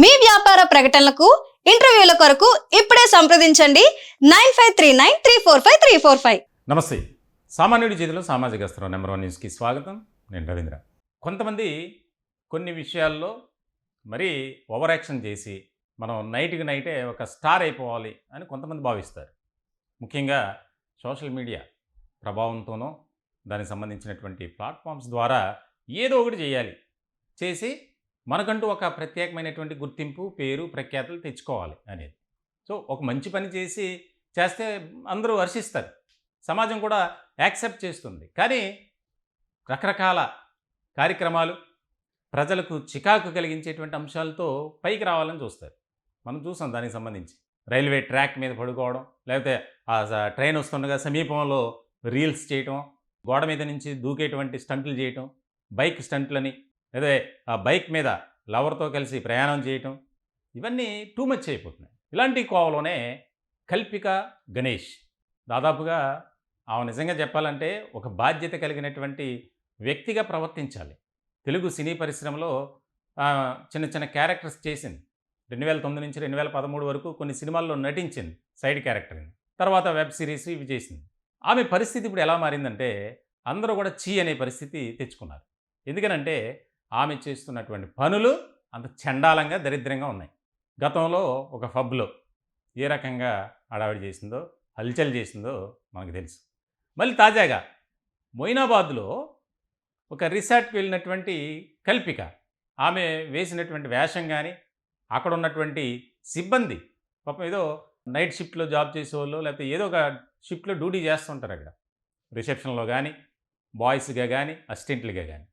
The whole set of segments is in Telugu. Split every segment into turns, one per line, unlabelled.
మీ వ్యాపార ప్రకటనలకు ఇంటర్వ్యూల కొరకు ఇప్పుడే సంప్రదించండి 9539345345.
నమస్తే. సామాన్యుడి చేతిలో సామాజిక అస్త్రం నెంబర్ 1 న్యూస్కి స్వాగతం. నేను రవీంద్ర. కొంతమంది కొన్ని విషయాల్లో మరీ ఓవర్ యాక్షన్ చేసి మనం నైట్కి నైటే ఒక స్టార్ అయిపోవాలి అని కొంతమంది భావిస్తారు. ముఖ్యంగా సోషల్ మీడియా ప్రభావంతోనో దానికి సంబంధించినటువంటి ప్లాట్ఫామ్స్ ద్వారా ఏదో ఒకటి చేయాలి, చేసి మనకంటూ ఒక ప్రత్యేకమైనటువంటి గుర్తింపు, పేరు, ప్రఖ్యాతులు తెచ్చుకోవాలి అనేది. సో ఒక మంచి పని చేస్తే అందరూ హర్షిస్తారు, సమాజం కూడా యాక్సెప్ట్ చేస్తుంది. కానీ రకరకాల కార్యక్రమాలు ప్రజలకు చికాకు కలిగించేటువంటి అంశాలతో పైకి రావాలని చూస్తారు. మనం చూసాం దానికి సంబంధించి రైల్వే ట్రాక్ మీద పడుకోవడం, లేకపోతే ఆ ట్రైన్ వస్తుండగా సమీపంలో రీల్స్ చేయటం, గోడ మీద నుంచి దూకేటువంటి స్టంట్లు చేయటం, బైక్ స్టంట్లని, లేదా ఆ బైక్ మీద లవర్తో కలిసి ప్రయాణం చేయటం, ఇవన్నీ టూ మచ్ అయిపోతున్నాయి. ఇలాంటి కోవలోనే కల్పిక గణేష్. దాదాపుగా ఆమె నిజంగా చెప్పాలంటే ఒక బాధ్యత కలిగినటువంటి వ్యక్తిగా ప్రవర్తించాలి. తెలుగు సినీ పరిశ్రమలో చిన్న చిన్న క్యారెక్టర్స్ చేసింది. 2009 నుంచి 2013 వరకు కొన్ని సినిమాల్లో నటించింది సైడ్ క్యారెక్టర్ని. తర్వాత వెబ్ సిరీస్ ఇవి చేసింది. ఆమె పరిస్థితి ఇప్పుడు ఎలా మారిందంటే అందరూ కూడా చీ అనే పరిస్థితి తెచ్చుకున్నారు. ఎందుకనంటే ఆమె చేస్తున్నటువంటి పనులు అంత చండాలంగా, దరిద్రంగా ఉన్నాయి. గతంలో ఒక పబ్లో ఏ రకంగా హడావిడి చేసిందో, హల్చల్ చేసిందో మనకు తెలుసు. మళ్ళీ తాజాగా మొయినాబాద్లో ఒక రిసార్ట్కి వెళ్ళినటువంటి కల్పిక, ఆమె వేసినటువంటి వేషం కానీ, అక్కడ ఉన్నటువంటి సిబ్బంది పాపం ఏదో నైట్ షిఫ్ట్లో జాబ్ చేసేవాళ్ళు, లేకపోతే ఏదో ఒక షిఫ్ట్లో డ్యూటీ చేస్తుంటారు అక్కడ రిసెప్షన్లో కానీ, బాయ్స్గా కానీ, అసిస్టెంట్లుగా కానీ,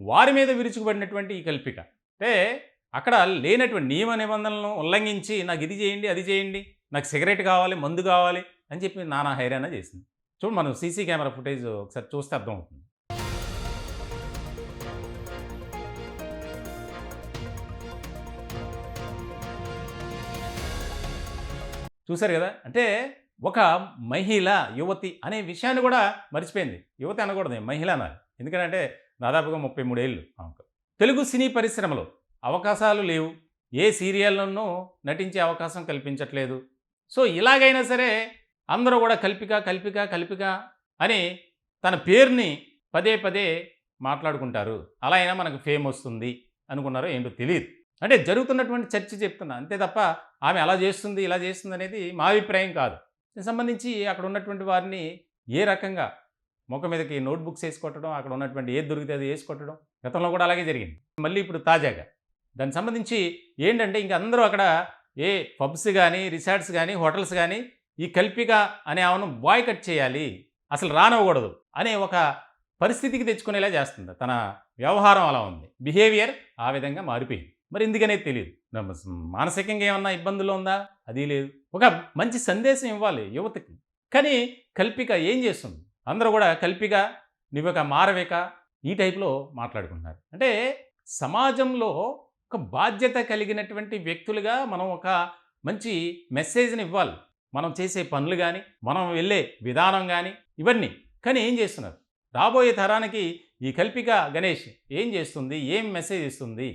వారి మీద విరుచుకుపడినటువంటి ఈ కల్పిక. అంటే అక్కడ లేనటువంటి నియమ నిబంధనలను ఉల్లంఘించి నాకు ఇది చేయండి, అది చేయండి, నాకు సిగరెట్ కావాలి, మందు కావాలి అని చెప్పి నానా హైరాణ చేసింది. చూడు, మనం సీసీ కెమెరా ఫుటేజ్ ఒకసారి చూస్తే అర్థమవుతుంది. చూశారు కదా. అంటే ఒక మహిళ, యువతి అనే విషయాన్ని కూడా మర్చిపోయింది. యువతి అనకూడదు, మహిళ అనాలి. ఎందుకంటే దాదాపుగా 33 ఏళ్ళు ఆమెకు. తెలుగు సినీ పరిశ్రమలో అవకాశాలు లేవు, ఏ సీరియల్లోనూ నటించే అవకాశం కల్పించట్లేదు. సో ఇలాగైనా సరే అందరూ కూడా కల్పిక కల్పిక కల్పిక అని తన పేరుని పదే పదే మాట్లాడుకుంటారు. అలా అయినా మనకు ఫేమ్ వస్తుంది అనుకున్నారో ఏంటో తెలియదు. అంటే జరుగుతున్నటువంటి చర్చ చెప్తున్నా అంతే తప్ప ఆమె అలా చేస్తుంది, ఇలా చేస్తుంది అనేది మా అభిప్రాయం కాదు. దీనికి సంబంధించి అక్కడ ఉన్నటువంటి వారిని ఏ రకంగా ముఖం మీదకి నోట్బుక్స్ వేసుకొట్టడం, అక్కడ ఉన్నటువంటి ఏది దొరికితే అది వేసుకొట్టడం గతంలో కూడా అలాగే జరిగింది. మళ్ళీ ఇప్పుడు తాజాగా దానికి సంబంధించి ఏంటంటే ఇంక అందరూ అక్కడ ఏ పబ్స్ కానీ, రిసార్ట్స్ కానీ, హోటల్స్ కానీ ఈ కల్పిక అనే ఆమెను బాయ్కట్ చేయాలి, అసలు రానివ్వకూడదు అనే ఒక పరిస్థితికి తెచ్చుకునేలా చేస్తుంది. తన వ్యవహారం అలా ఉంది, బిహేవియర్ ఆ విధంగా మారిపోయింది. మరి ఎందుకనేది తెలియదు. మానసికంగా ఏమన్నా ఇబ్బందులు ఉందా? అది లేదు. ఒక మంచి సందేశం ఇవ్వాలి యువతకి. కానీ కల్పిక ఏం చేస్తుంది? అందరూ కూడా కల్పిక, నువ్వొక మారవిక, ఈ టైప్లో మాట్లాడుకుంటున్నారు. అంటే సమాజంలో ఒక బాధ్యత కలిగినటువంటి వ్యక్తులుగా మనం ఒక మంచి మెసేజ్ని ఇవ్వాలి. మనం చేసే పనులు కానీ, మనం వెళ్ళే విధానం కానీ, ఇవన్నీ. కానీ ఏం చేస్తున్నారు? రాబోయే తరానికి ఈ కల్పిక గణేష్ ఏం చేస్తుంది, ఏం మెసేజ్ ఇస్తుంది?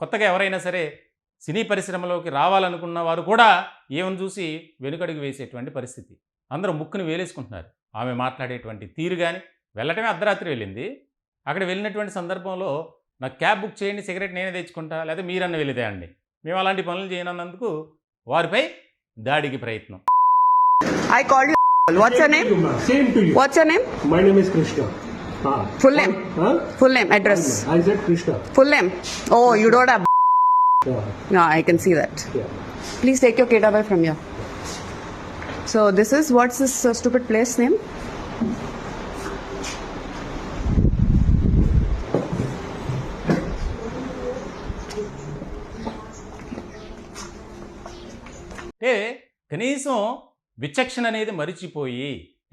కొత్తగా ఎవరైనా సరే సినీ పరిశ్రమలోకి రావాలనుకున్న వారు కూడా ఏమని చూసి వెనుకడుగు వేసేటువంటి పరిస్థితి. అందరూ ముక్కును వేలేసుకుంటున్నారు. ఆమె మాట్లాడేటువంటి తీరు కానీ, వెళ్ళటమే అర్ధరాత్రి వెళ్ళింది. అక్కడ వెళ్ళినటువంటి సందర్భంలో నాకు క్యాబ్ బుక్ చేయండి, సిగరెట్ నేనే తెచ్చుకుంటా, లేదా మీరన్న వెళితే అండి, మేము అలాంటి పనులు చేయనందుకు వారిపై దాడికి ప్రయత్నం.
I called you. What's your name?
Same to you.
What's your name?
My name is Krishna.
Full name.
Huh?
Full name. Address.
I said Krishna.
Full name. Oh, you don't have.
Yeah.
No, I can see that.
Yeah.
Please take your kid away from here. So this is, what's this stupid place name?
అంటే కనీసం విచక్షణ అనేది మరిచిపోయి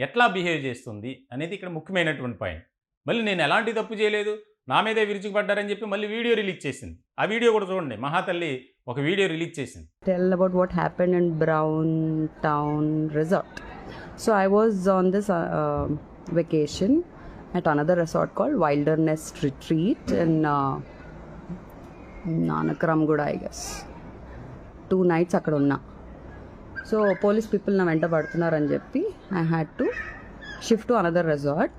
ఎట్లా బిహేవ్ చేస్తుంది అనేది ఇక్కడ ముఖ్యమైనటువంటి పాయింట్. మళ్ళీ నేను ఎలాంటి తప్పు చేయలేదు, నా మీదే విరుచుకుపడ్డారని చెప్పి మళ్ళీ వీడియో రిలీజ్ చేసింది. ఆ వీడియో కూడా చూడండి, మహాతల్లి ఒక వీడియో రిలీజ్ చేసింది.
Tell about what happened in Brown Town Resort. So I was on this vacation at another resort called Wilderness Retreat in Nanakaramguda, I guess. 2 nights అక్కడ ఉన్నా. సో పోలీస్ పీపుల్ నా వెంట పడుతున్నారని చెప్పి I had to shift to another resort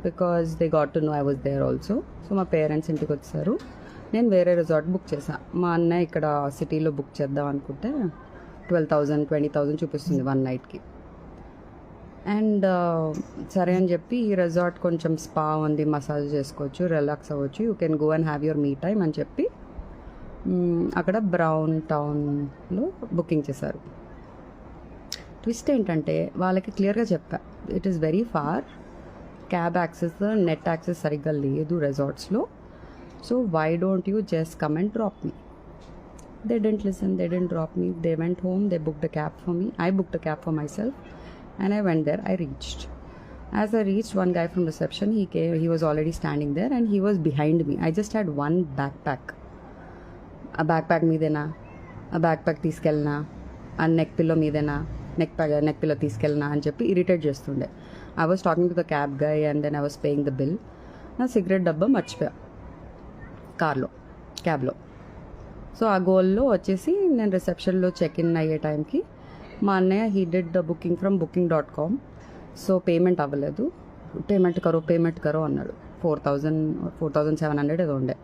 because they got to know I was there also. So మా పేరెంట్స్ ఇంటికి వచ్చారు, నేను వేరే రిసార్ట్ బుక్ చేశాను. మా అన్నయ్య ఇక్కడ సిటీలో బుక్ చేద్దాం అనుకుంటే 12,000 20,000 చూపిస్తుంది 1 nightకి. అండ్ సరే అని చెప్పి ఈ రిసార్ట్ కొంచెం స్పా ఉంది, మసాజ్ చేసుకోవచ్చు, రిలాక్స్ అవ్వచ్చు, you can go and have your me time అని చెప్పి అక్కడ బ్రౌన్ టౌన్లో బుకింగ్ చేశారు. ట్విస్ట్ ఏంటంటే వాళ్ళకి క్లియర్గా చెప్పా, it is very far, cab access net access సరిగ్గా లేదు రిసార్ట్స్లో, so why don't you just come and drop me. They didn't listen, they didn't drop me, they went home, they booked a cab for me, I booked a cab for myself and I went there. I reached. As I reached, one guy from reception, he came, he was already standing there and he was behind me. I just had one backpack. A backpack meedena, a backpack తీసుకెళ్ళనా, a neck pillow మీదేనా, neck pillow తీసుకెళ్ళనా అని చెప్పి ఇరిటేట్ చేస్తుండే. I was talking to the cab guy and then I was paying the bill. నా సిగరెట్ డబ్బా మర్చిపోయా కార్లో, క్యాబ్లో. సో ఆ గోల్లో వచ్చేసి నేను రిసెప్షన్లో చెక్ ఇన్ అయ్యే టైంకి మా అన్నయ్య he did the booking from booking.com. So payment అవ్వలేదు, పేమెంట్ కరో అన్నాడు. 4,700 ఏదో ఉండే.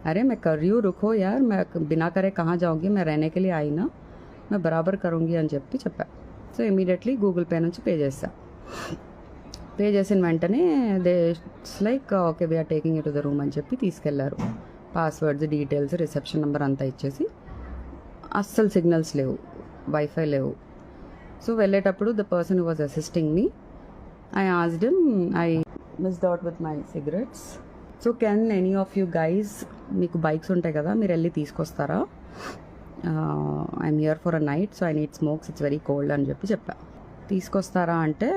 अरे मैं कर रही हूँ, रुको यार, मैं बिना करे कहाँ जाऊँगी, मैं रहने के लिए आई ना, मैं बराबर करूँगी అని చెప్పా. సో ఇమీడియట్లీ గూగుల్ పే నుంచి పే చేసా. పే చేసిన వెంటనే they like okay we're taking it to the room అని చెప్పి తీసుకెళ్లారు. పాస్వర్డ్స్, డీటెయిల్స్, రిసెప్షన్ నెంబర్ అంతా ఇచ్చేసి, అస్సలు సిగ్నల్స్ లేవు, వైఫై లేవు. సో వెళ్ళేటప్పుడు the person who was assisting me, I asked him, I missed out with my cigarettes, so can any of you guys, మీకు బైక్స్ ఉంటాయి కదా, మీరు వెళ్ళి తీసుకొస్తారా, I'm here for a night, so I need smokes, it's very cold అని చెప్పా. తీసుకొస్తారా అంటే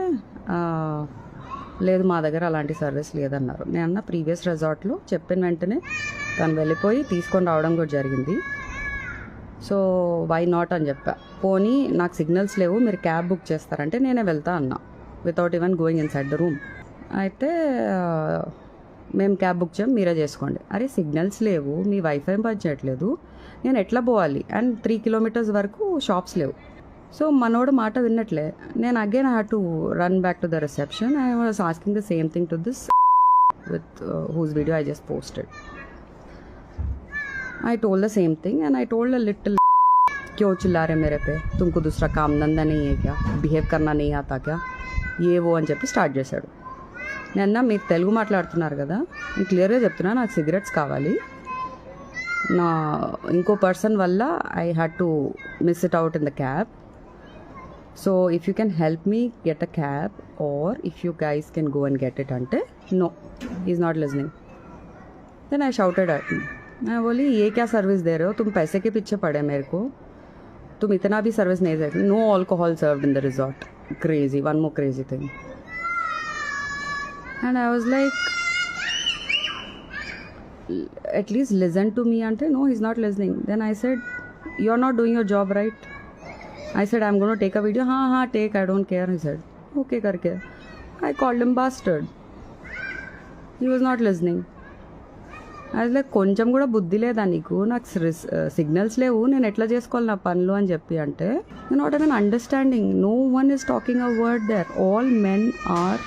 లేదు, మా దగ్గర అలాంటి సర్వీస్ లేదన్నారు. నేను అన్న ప్రీవియస్ రిసార్ట్లో చెప్పిన వెంటనే తను వెళ్ళిపోయి తీసుకొని రావడం కూడా జరిగింది, సో వై నాట్ అని చెప్పా. పోనీ నాకు సిగ్నల్స్ లేవు, మీరు క్యాబ్ బుక్ చేస్తారంటే నేనే వెళ్తా అన్నా, without even going in side the room. అయితే మేము క్యాబ్ బుక్ చేయం, మీరే చేసుకోండి. అరే సిగ్నల్స్ లేవు, మీ వైఫై పనిచేయట్లేదు, నేను ఎట్లా పోవాలి, అండ్ 3 kilometers వరకు షాప్స్ లేవు. సో మనోడు మాట విన్నట్లే, నేను again I had to run back to the reception. I was asking the same thing to this with whose video I just posted. I told the same thing and I told a little, क्यों चिल्ला रहे मेरे पे, तुमको दूसरा काम धंधा नहीं है क्या, బిహేవ్ करना नहीं आता क्या, ఏ ఓ అని చెప్పి స్టార్ట్ చేశాడు. నేను మీరు తెలుగు మాట్లాడుతున్నారు కదా, నేను క్లియర్గా చెప్తున్నా, నాకు సిగరెట్స్ కావాలి, నా ఇంకో పర్సన్ వల్ల I had to miss it out in the cab, so if you can help me get a cab or if you guys can go and get it అంటే no, is not listening. Then I shouted at me, मैं बोली ये क्या सर्विस दे रहे हो, तुम पैसे के पीछे पड़े मेरे को, तुम इतना भी सर्विस नहीं दे. No alcohol served in the resort. Crazy, one more crazy thing. And I was like, at least listen to me. Ante no, he's not listening. Then I said, you're not doing your job right. I said, I'm going to take a video. हाँ take, I don't care. He said, okay karke. I called him bastard. He was not listening. అసలు కొంచెం కూడా బుద్ధి లేదా నీకు, నాకు సిగ్నల్స్ లేవు, నేను ఎట్లా చేసుకోవాలి నా పనులు అని చెప్పి అంటే, not even understanding, no one is talking a word there, all men are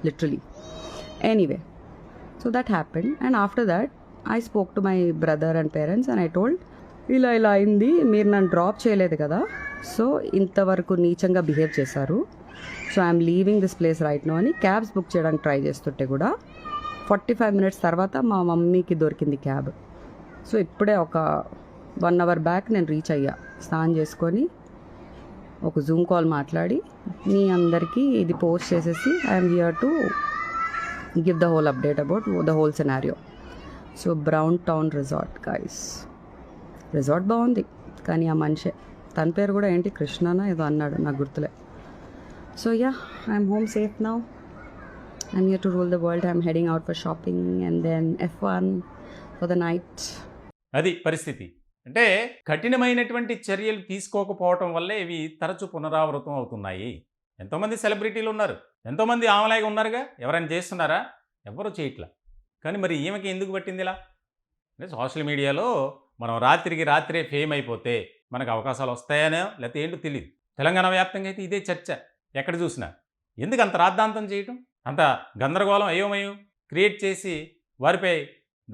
literally. Anyway, so that happened and after that I spoke to my brother and parents and I told, ఇలా అయింది, మీరు నన్ను డ్రాప్ చేయలేదు కదా, సో ఇంతవరకు నీచంగా బిహేవ్ చేశారు, so I'm leaving this place right now అని క్యాబ్స్ బుక్ చేయడానికి ట్రై చేస్తుంటే కూడా 45 minutes తర్వాత మా మమ్మీకి దొరికింది క్యాబ్. సో ఇప్పుడే ఒక 1 hour బ్యాక్ నేను రీచ్ అయ్యా, స్నానం చేసుకొని ఒక జూమ్ కాల్ మాట్లాడి మీ అందరికీ ఇది పోస్ట్ చేసేసి I'm here to give the whole update about the whole scenario. So brown town resort guys, resort బాగుంది కానీ ఆ మనిషే, తన పేరు కూడా ఏంటి కృష్ణనా ఏదో అన్నాడు, నాకు గుర్తులే. So yeah, I'm home safe now. I'm here to rule the world. I'm heading out for shopping and then F1 for the night.
అది పరిస్థితి. అంటే కఠినమైనటువంటి చర్యలు తీసుకోకపోవటం వల్లే ఇవి తరచూ పునరావృతం అవుతున్నాయి. ఎంతోమంది సెలబ్రిటీలు ఉన్నారు, ఎంతోమంది ఆమలాగా ఉన్నారుగా, ఎవరైనా చేస్తున్నారా? ఎవరు చేయట్లా. కానీ మరి ఈమెకి ఎందుకు పట్టింది ఇలా అంటే సోషల్ మీడియాలో మనం రాత్రికి రాత్రే ఫేమ్ అయిపోతే మనకు అవకాశాలు వస్తాయనో లేకపోతే ఏంటో తెలియదు. తెలంగాణ వ్యాప్తంగా అయితే ఇదే చర్చ ఎక్కడ చూసినా. ఎందుకు అంత రాద్ధాంతం చేయటం, అంత గందరగోళం అయోమయం క్రియేట్ చేసి వారిపై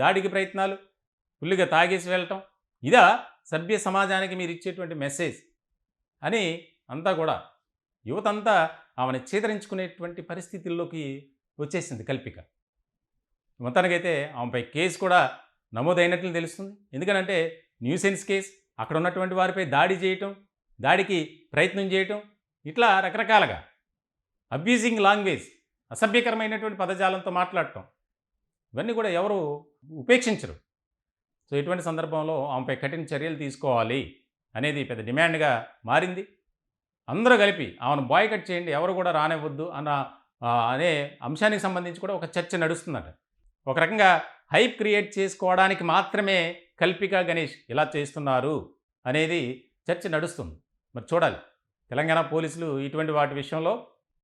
దాడికి ప్రయత్నాలు, ఫుల్లుగా తాగేసి వెళ్ళటం, ఇదా సభ్య సమాజానికి మీరు ఇచ్చేటువంటి మెసేజ్ అని అంతా కూడా యువతంతా ఆమెను చేదరించుకునేటువంటి పరిస్థితుల్లోకి వచ్చేసింది కల్పిక. మొత్తానికైతే ఆమెపై కేసు కూడా నమోదైనట్లు తెలుస్తుంది. ఎందుకనంటే న్యూసెన్స్ కేసు, అక్కడ ఉన్నటువంటి వారిపై దాడి చేయటం, దాడికి ప్రయత్నం చేయటం, ఇట్లా రకరకాలుగా అబ్యూజింగ్ లాంగ్వేజ్, అసభ్యకరమైనటువంటి పదజాలంతో మాట్లాడటం, ఇవన్నీ కూడా ఎవరు ఉపేక్షించరు. సో ఇటువంటి సందర్భంలో ఆమెపై కఠిన చర్యలు తీసుకోవాలి అనేది పెద్ద డిమాండ్గా మారింది. అందరూ కలిపి ఆమెను బాయ్కట్ చేయండి, ఎవరు కూడా రానివ్వద్దు అనే అంశానికి సంబంధించి కూడా ఒక చర్చ నడుస్తుందట. ఒక రకంగా హైప్ క్రియేట్ చేసుకోవడానికి మాత్రమే కల్పిక గణేష్ ఇలా చేస్తున్నారు అనేది చర్చ నడుస్తుంది. మరి చూడాలి, తెలంగాణ పోలీసులు ఇటువంటి వాటి విషయంలో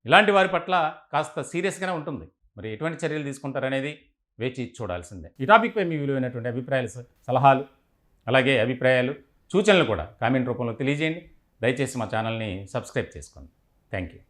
ఇలాంటి వారి పట్ల కాస్త సీరియస్గానే ఉంటుంది. మరి ఎటువంటి చర్యలు తీసుకుంటారనేది వేచి చూడాల్సిందే. ఈ టాపిక్పై మీ విలువైనటువంటి అభిప్రాయాలు, సలహాలు, అలాగే అభిప్రాయాలు, సూచనలు కూడా కామెంట్ రూపంలో తెలియజేయండి. దయచేసి మా ఛానల్ని సబ్స్క్రైబ్ చేసుకోండి. Thank you.